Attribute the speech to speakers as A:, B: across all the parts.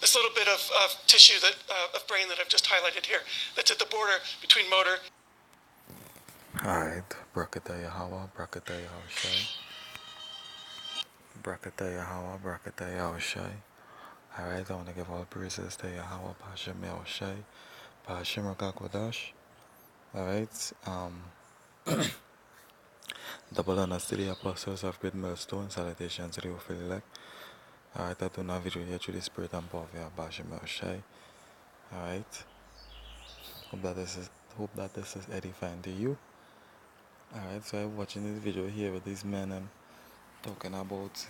A: this little bit of tissue of brain that I've just highlighted here, that's at the border between motor.
B: Alright, Brakata Yahawa, Brakata Yahushai. Brakata Yahawa, Brakata Yahushai. Alright, I want to give all praises to Yahweh, Pashem Yahushai, Pashem Rakakwadash. Alright, double honors to the apostles of Great Millstone, salutations to the Ophel elect. Alright, I do not video here through the spirit and power of Pashem Yahushai. Alright, hope that this is edifying to you. Alright, so I'm watching this video here with these men and talking about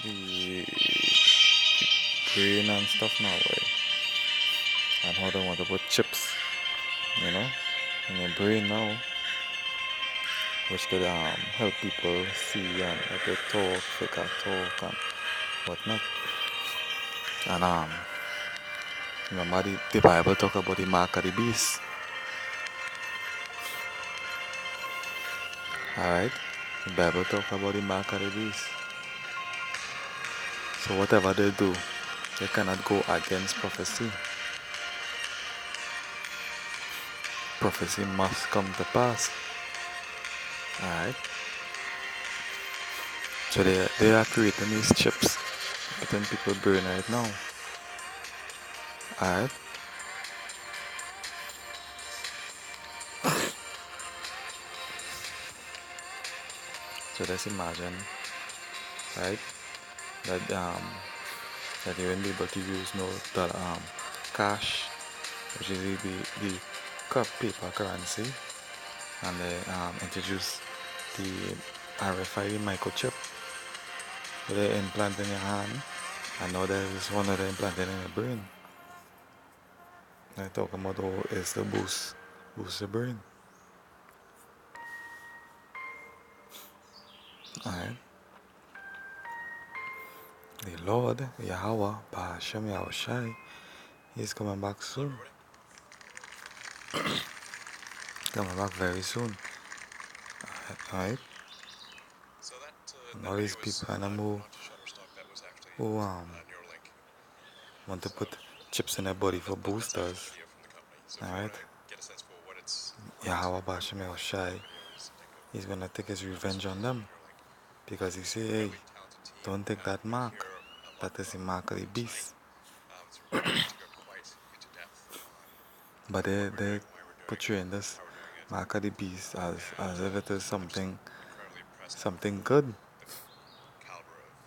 B: the brain and stuff now, right? And how they want to put chips, in your brain now, which could help people see and help you talk, figure talk and whatnot. And remember the Bible talk about the mark of the beast. Alright? The Bible talk about the mark of the beast. So whatever they do, they cannot go against prophecy. Prophecy must come to pass. Alright? So they are creating these chips within people's brain right now. Alright? So let's imagine, right, that you won't be able to use no cash, which is the paper currency, and they introduce the RFID microchip. So they implant in your hand, and now there is one of them implanted in your brain. I talk about how it's to boost the brain. Alright. The Lord, Yahweh, Bahashem Yahushai, He's coming back soon. Coming back very soon. Alright? All these people in the move who want to put chips in their body for boosters. Alright? Yahweh Bahashem Yahushai, He's gonna take his revenge on them. Because he say, hey, don't take that mark. That is the mark of the beast. But they portraying this mark of the beast as if it is something good.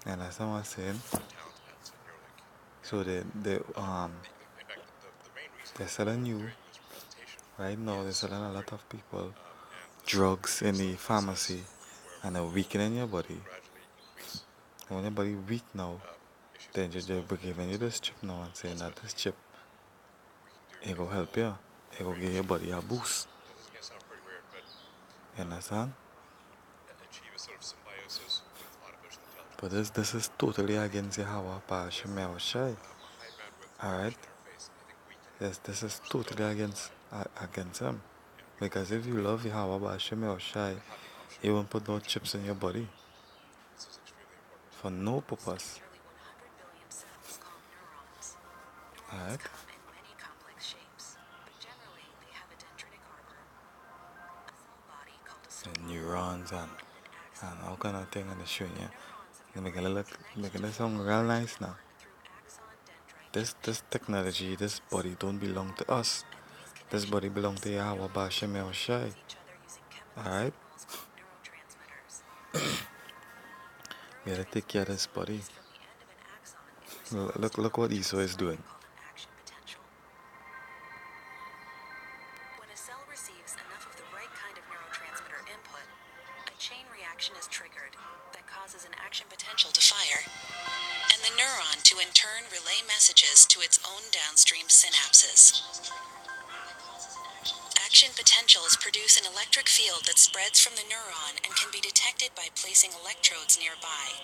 B: And that's what I'm saying. So they're selling you right now. They're selling a lot of people drugs in the pharmacy, and they're weakening your body. And when your body weak now, then they're giving you this chip now and saying that this chip it will help you. It will give your body a boost. You understand? But this is totally against Yahweh, Bahashem Yahushai. Alright? Yes, this is totally against him. Because if you love Yahweh, Bahashem Yahushai, He won't put no chips in your body. For no purpose. Alright? And neurons and all kind of thing in the showing you. Making it sound real nice now. This technology, this body don't belong to us. This body belong to Yahweh Bahashem Yahushai. Alright? We gotta take care of this body. Look what Esau is doing.
C: When a cell receives enough of the right kind of neurotransmitter input, a chain reaction is triggered that causes an action potential to fire, and the neuron to in turn relay messages to its own downstream synapses. Action potentials produce an electric field that spreads from the neuron and can be detected by placing electrodes nearby,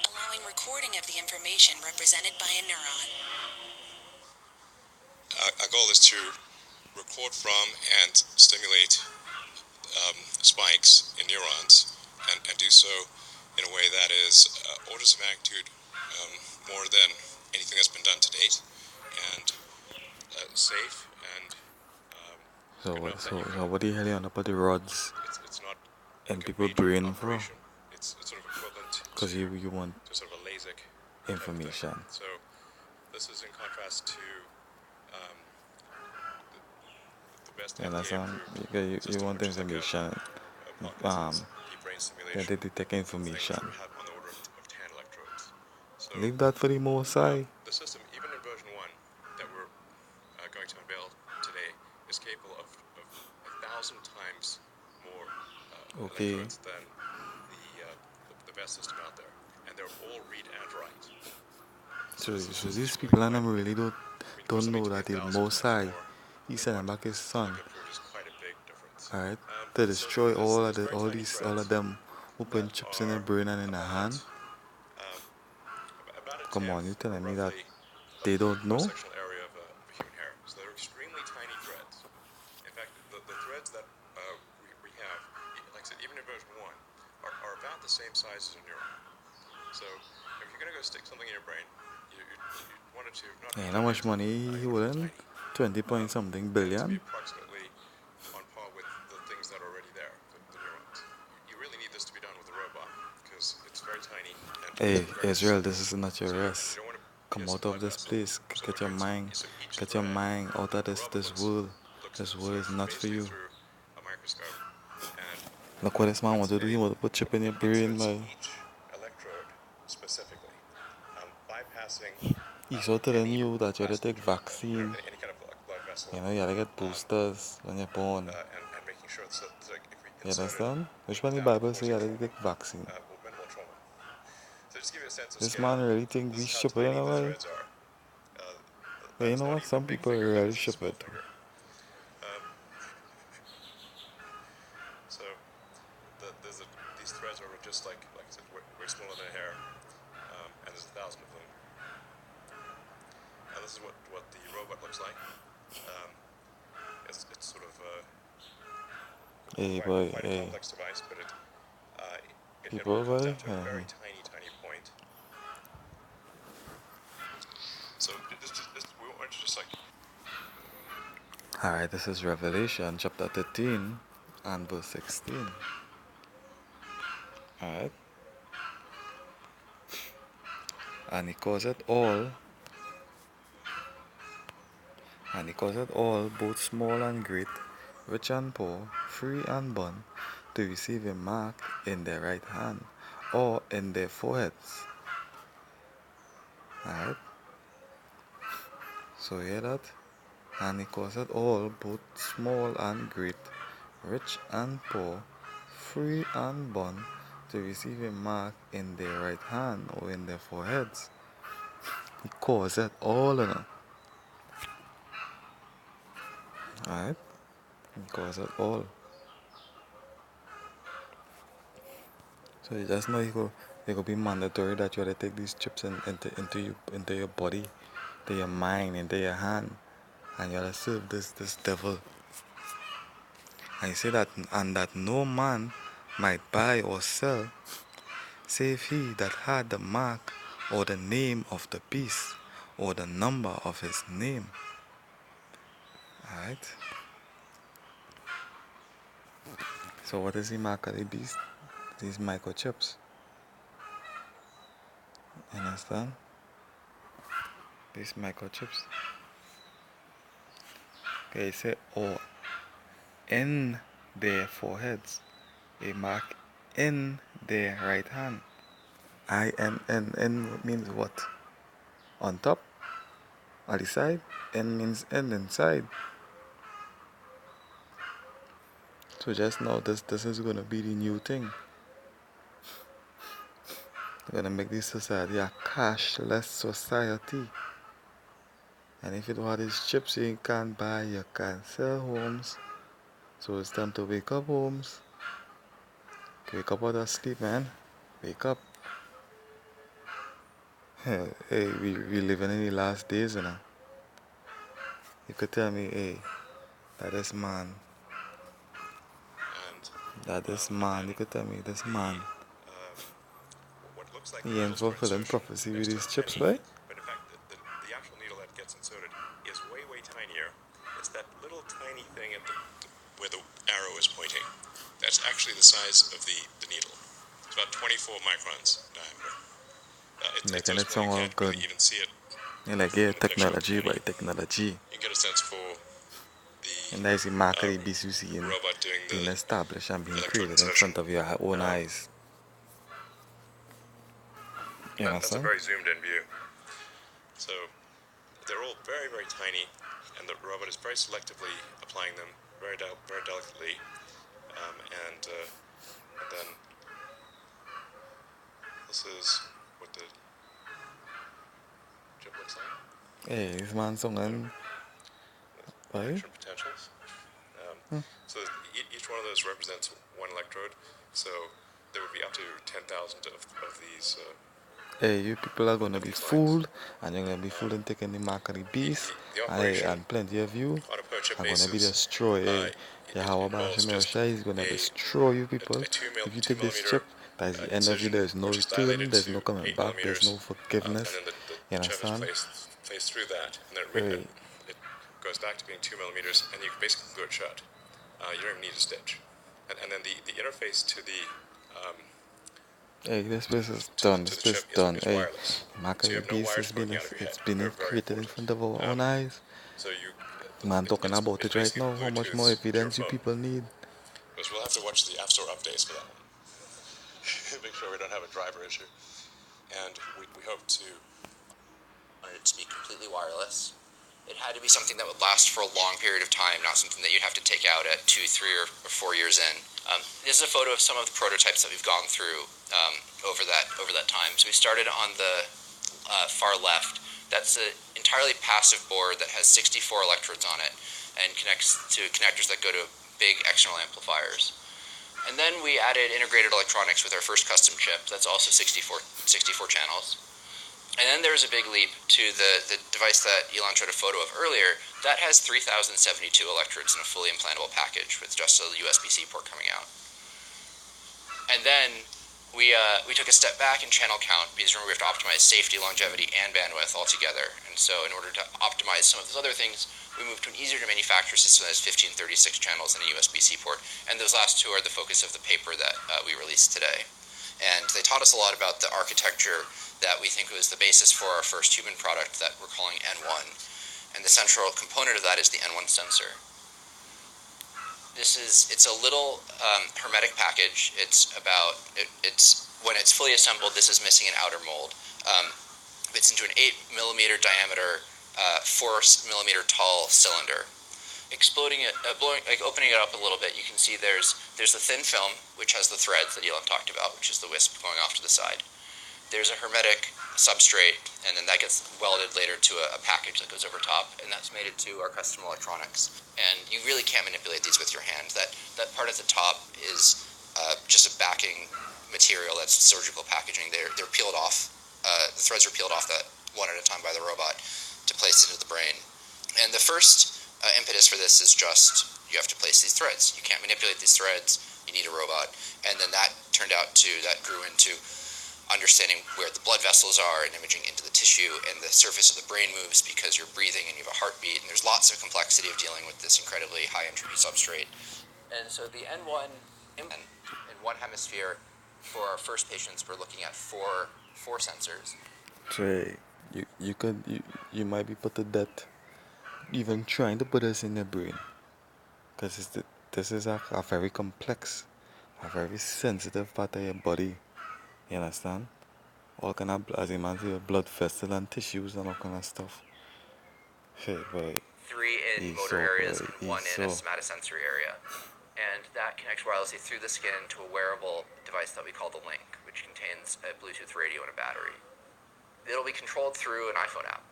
C: allowing recording of the information represented by a neuron.
D: Our goal is to record from and stimulate spikes in neurons and do so in a way that is orders of magnitude more than anything that's been done to date. safe and
B: So
D: good
B: what?
D: enough that
B: So,
D: you
B: so
D: can.
B: what the hell you want to put the rods
D: It's not
B: in
D: like a
B: people's
D: major
B: brain for?
D: operation. It's sort of equivalent
B: Because
D: to
B: you want
D: sort of a LASIK type of thing.
B: information.
D: So this is in contrast to the best
B: You
D: FDA
B: understand?
D: approved
B: You
D: system,
B: want
D: which is like
B: information.
D: a Parkinson's deep brain
B: They
D: stimulation
B: detect
D: thing,
B: information.
D: which would have on the order of 10 electrodes. So
B: Leave that for the most high.
D: the system, even in version 1 that we're going to unveil today, is capable of 1,000 times more
B: Okay.
D: electrodes than the best system out there, and they're all read and write.
B: So
D: this is
B: these
D: really
B: people and
D: quite,
B: them really
D: for
B: don't
D: something
B: know
D: to be
B: that the
D: 1,000
B: most
D: times
B: high,
D: more
B: he
D: than
B: sent
D: what
B: back his
D: is
B: son,
D: approved is quite a big difference.
B: alright,
D: So
B: to destroy
D: there's
B: all of
D: very tiny
B: all
D: threads
B: of them who put
D: that
B: chips in their
D: are
B: brain and in their
D: about
B: hand.
D: about a
B: Come on,
D: tenth,
B: you telling
D: or
B: me that
D: roughly, of
B: they
D: the
B: don't know?
D: cross-sectional area of a human hair. So they're extremely tiny threads. In fact, the threads that we have, like I said, even in version 1, are about the same size as a neuron. So if you're going to go stick something in your brain, you want it to not be
B: And how much
D: giant,
B: money
D: you
B: he
D: want it to be
B: wouldn't?
D: tiny.
B: 20 point something
D: You want it to be
B: billion?
D: approximately on par with the things that are already there, the neurons. You really need this to be done with a robot because it's very tiny and
B: Hey,
D: very
B: Israel,
D: slow.
B: this is not your
D: So you
B: rest.
D: don't want to
B: Come
D: pierce the
B: out of
D: blood
B: this
D: vessel.
B: place.
D: So
B: Get your mind.
D: so each
B: Get your
D: thread,
B: mind out of
D: the
B: this
D: robot
B: world.
D: looks
B: This world is
D: observed
B: not for
D: basically
B: you.
D: through a microscope, and
B: Look what this man wants to do. He want to put chip in your
D: it
B: brain,
D: inserts
B: man.
D: each electrode specifically, bypassing
B: He's out telling
D: any
B: you that you have to take
D: passage,
B: vaccine.
D: any kind of blood vessel,
B: You know, you have to get boosters when you're born.
D: and making sure that like if we
B: You
D: insert it
B: understand? Which one the
D: without
B: Bible say you
D: causing
B: have to
D: trauma,
B: take vaccine?
D: or minimal trauma. So just to give you a sense of
B: This
D: scale,
B: man really think
D: this
B: we
D: is how
B: stupid in
D: tiny
B: a
D: the
B: way.
D: threads are.
B: But you
D: That's
B: know
D: not
B: what?
D: even a
B: Some
D: big
B: people
D: finger.
B: are
D: That
B: really
D: is a small
B: stupid.
D: finger. So these threads are just like I said, way smaller than hair, and there's 1,000 of them. And this is what the robot looks like. It's sort of
B: Hey,
D: quite
B: boy,
D: a
B: hey.
D: complex device, but it
B: People,
D: all comes
B: boy.
D: down to a very tiny point. So we want to just like
B: Alright, this is Revelation chapter 13 and verse 16. Alright. And he calls it all, both small and great, rich and poor, free and bond, to receive a mark in their right hand or in their foreheads. Alright. So hear that? And he calls it all, both small and great, rich and poor, free and bond, to receive a mark in their right hand or in their foreheads. He calls it all in it. Alright? He calls it all. So you just know it will be mandatory that you have to take these chips into your body, into your mind, into your hand, and you have to serve this devil. I say that, and that no man might buy or sell, save he that had the mark or the name of the beast or the number of his name. Alright? So what is the mark of the beast? These microchips. Understand? These microchips. Okay, say or in their foreheads. A mark in their right hand. N means what? On top? On the side? N means end inside. So just know this is gonna be the new thing. We're gonna make this society a cashless society. And if you don't have these chips, you can't buy, you can't sell homes. So it's time to wake up, homes. Wake up out of sleep, man. Wake up. Hey, we living in the last days, you know. You could tell me, hey, that this man, you could tell me this man,
D: what looks like
B: he ain't
D: just for
B: fulfilling
D: insertion
B: prophecy with
D: next to
B: his
D: a
B: chips,
D: penny,
B: right?
D: but in fact the actual needle that gets gets inserted is way, way tinier. It's that little tiny thing at where the arrow is pointing. That's actually the size of the needle. It's about 24 microns diameter. It's
B: Making
D: so
B: it
D: small you
B: sound all
D: can't
B: good.
D: really even see it
B: You like,
D: from
B: yeah,
D: a picture.
B: technology,
D: I mean,
B: right? Technology.
D: you get a sense for
B: And
D: the
B: that's the market beast you see
D: robot doing
B: being
D: the
B: established and being
D: electrode
B: created in
D: insertion.
B: front of your own eyes. You
D: That's a
B: understand?
D: very zoomed in view. So they're all very, very tiny, and the robot is very selectively applying them very, very delicately. And then this is what the chip looks like.
B: Hey, this man singing, right?
D: Action potentials. So each one of those represents one electrode. So there would be up to 10,000 of these.
B: Hey, you people are gonna be fooled, and you're gonna be fooled and taking the mark of the beast,
D: The
B: and, hey,
D: operation
B: and plenty of you
D: on a per chip
B: are gonna be
D: basis
B: destroyed. Hey,
D: it
B: Yahweh
D: involves
B: Bashim
D: just
B: Yahushua is gonna
D: a
B: destroy you people.
D: a 2
B: If you
D: two
B: take this
D: millimeter
B: chip, that's the end of you.
D: incision,
B: There's no
D: which is
B: return,
D: dilated
B: there's
D: to
B: no coming
D: 8
B: back, there's
D: millimeters,
B: no forgiveness.
D: and then
B: You
D: the chip is
B: understand?
D: placed through that, and then
B: Hey.
D: it goes back to being 2 millimeters, and you can basically glue it shut. You don't even need a stitch. And then the interface to the
B: Hey, this place is done.
D: to
B: This
D: the
B: place
D: chip
B: is done.
D: is
B: Hey,
D: wireless.
B: mark
D: So
B: of
D: you
B: the
D: have no
B: beast
D: wires
B: has been
D: poking out of your head.
B: it's been
D: Very, very
B: created in
D: important.
B: front of our own eyes.
D: So you
B: Man talking about
D: it's
B: it right
D: basically
B: now. How much more
D: Bluetooth to your
B: evidence you
D: phone.
B: people need?
D: Because we'll have to watch the App Store updates for that one. Make sure we don't have a driver issue. And we hope to
E: wanted it to be completely wireless. It had to be something that would last for a long period of time, not something that you'd have to take out at 2, 3, or 4 years in. This is a photo of some of the prototypes that we've gone through over that time. So we started on the far left. That's an entirely passive board that has 64 electrodes on it and connects to connectors that go to big external amplifiers. And then we added integrated electronics with our first custom chip. That's also 64 channels. And then there's a big leap to the device that Elon showed a photo of earlier. That has 3,072 electrodes in a fully implantable package with just a USB-C port coming out. And then we took a step back in channel count because remember we have to optimize safety, longevity, and bandwidth all together. And so in order to optimize some of those other things, we moved to an easier to manufacture system that has 1536 channels and a USB-C port. And those last two are the focus of the paper that we released today. And they taught us a lot about the architecture that we think was the basis for our first human product that we're calling N1. And the central component of that is the N1 sensor. It's a little hermetic package. When it's fully assembled, this is missing an outer mold. It's into an 8 millimeter diameter, 4 millimeter tall cylinder. Opening it up a little bit, you can see there's the thin film, which has the threads that Elon talked about, which is the wisp going off to the side. There's a hermetic substrate, and then that gets welded later to a package that goes over top, and that's made it to our custom electronics. And you really can't manipulate these with your hand. That part at the top is just a backing material that's surgical packaging. They're peeled off. The threads are peeled off that one at a time by the robot to place into the brain. And the first impetus for this is just you have to place these threads. You can't manipulate these threads. You need a robot. And then that grew into understanding where the blood vessels are and imaging into the tissue, and the surface of the brain moves because you're breathing and you have a heartbeat, and there's lots of complexity of dealing with this incredibly high entropy substrate. And so the N1 in one hemisphere for our first patients, we're looking at four sensors.
B: Trey, you might be put to death even trying to put this in your brain, because this is a very complex, a very sensitive part of your body. You understand? All kind of, as a man say, blood vessels and tissues and all kind of stuff. Hey, boy.
E: 3 in motor areas and 1 in a somatosensory area. And that connects wirelessly through the skin to a wearable device that we call the Link, which contains a Bluetooth radio and a battery. It'll be controlled through an iPhone app.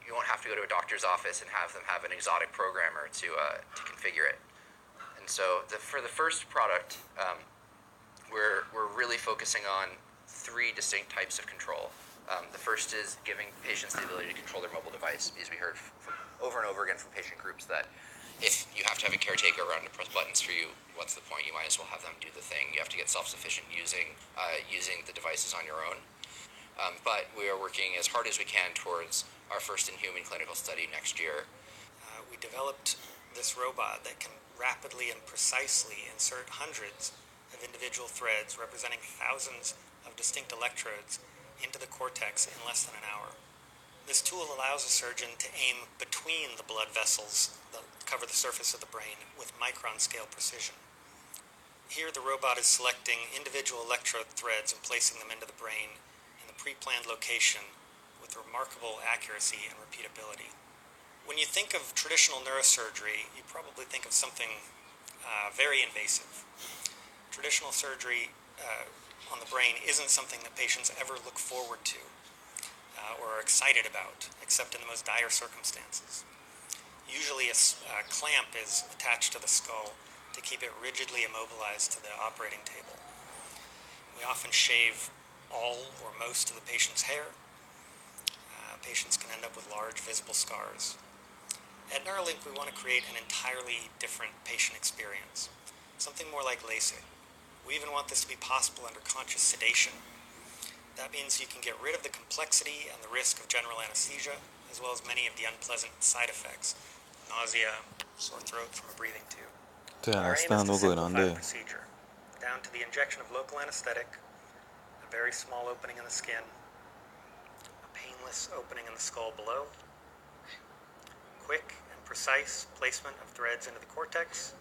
E: You won't have to go to a doctor's office and have them have an exotic programmer to configure it. And so for the first product, we're really focusing on 3 distinct types of control. The first is giving patients the ability to control their mobile device, because we heard over and over again from patient groups that if you have to have a caretaker around to press buttons for you, what's the point? You might as well have them do the thing. You have to get self-sufficient using the devices on your own. But we are working as hard as we can towards our first in-human clinical study next year.
F: We developed this robot that can rapidly and precisely insert hundreds of individual threads representing thousands of distinct electrodes into the cortex in less than an hour. This tool allows a surgeon to aim between the blood vessels that cover the surface of the brain with micron-scale precision. Here, the robot is selecting individual electrode threads and placing them into the brain in the pre-planned location with remarkable accuracy and repeatability. When you think of traditional neurosurgery, you probably think of something very invasive. Traditional surgery on the brain isn't something that patients ever look forward to or are excited about, except in the most dire circumstances. Usually a clamp is attached to the skull to keep it rigidly immobilized to the operating table. We often shave all or most of the patient's hair. Patients can end up with large visible scars. At Neuralink, we want to create an entirely different patient experience, something more like LASIK. We even want this to be possible under conscious sedation. That means you can get rid of the complexity and the risk of general anesthesia, as well as many of the unpleasant side effects, nausea, sore throat from a breathing tube.
B: Do you
F: Our aim is
B: understand
F: to
B: what's going on
F: simplify the
B: there?
F: procedure, down to the injection of local anesthetic, a very small opening in the skin, a painless opening in the skull below, quick and precise placement of threads into the cortex,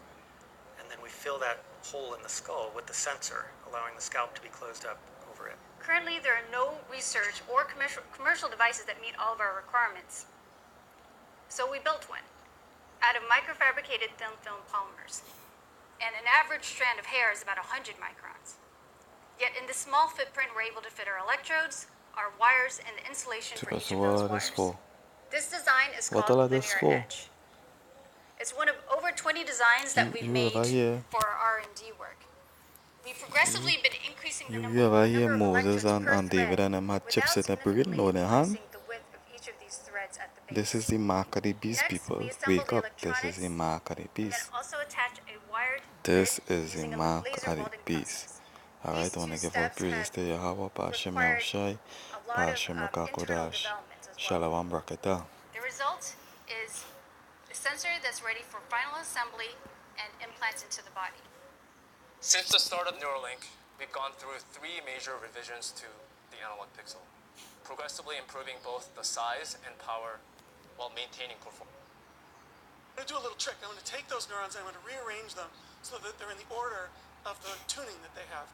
F: and then we fill that hole in the skull with the sensor, allowing the scalp to be closed up over it.
G: Currently, there are no research or commercial devices that meet all of our requirements. So we built one out of microfabricated thin film polymers. And an average strand of hair is about 100 microns. Yet in this small footprint, we're able to fit our electrodes, our wires, and the insulation for each of those
B: What is
G: wires.
B: for?
G: This design is
B: What
G: called
B: all of this
G: Linear
B: for?
G: Edge. It's one of over 20 designs that we've
B: You
G: made
B: ever hear-
G: for our R&D work. We've progressively been increasing the
B: You
G: number
B: ever
G: of
B: hear
G: electrodes
B: Moses and
G: per
B: David
G: thread
B: and them had chips
G: without
B: in the bread?
G: significantly
B: No, they had.
G: increasing the width of each of these threads at the base.
B: This is the mark of the beast,
G: Next,
B: people.
G: we assemble
B: Wake
G: the
B: up. This is the
G: electronics
B: mark of the
G: and then
B: beast.
G: also attach a wired
B: This
G: grid
B: is the
G: using a
B: mark
G: laser
B: of the
G: welding
B: beast.
G: process.
B: Alright,
G: These
B: I want to
G: two
B: give all
G: steps
B: praises
G: have
B: to Yahweh, Pashem
G: required
B: Yahushai,
G: a lot of
B: Pashem
G: internal
B: Makakodash,
G: developments as well.
B: Shalom Brakata.
G: The result is a sensor that's ready for final assembly and implants into the body.
H: Since the start of Neuralink, we've gone through 3 major revisions to the analog pixel, progressively improving both the size and power while maintaining performance.
A: I'm going to do a little trick. I'm going to take those neurons and I'm going to rearrange them so that they're in the order of the tuning that they have.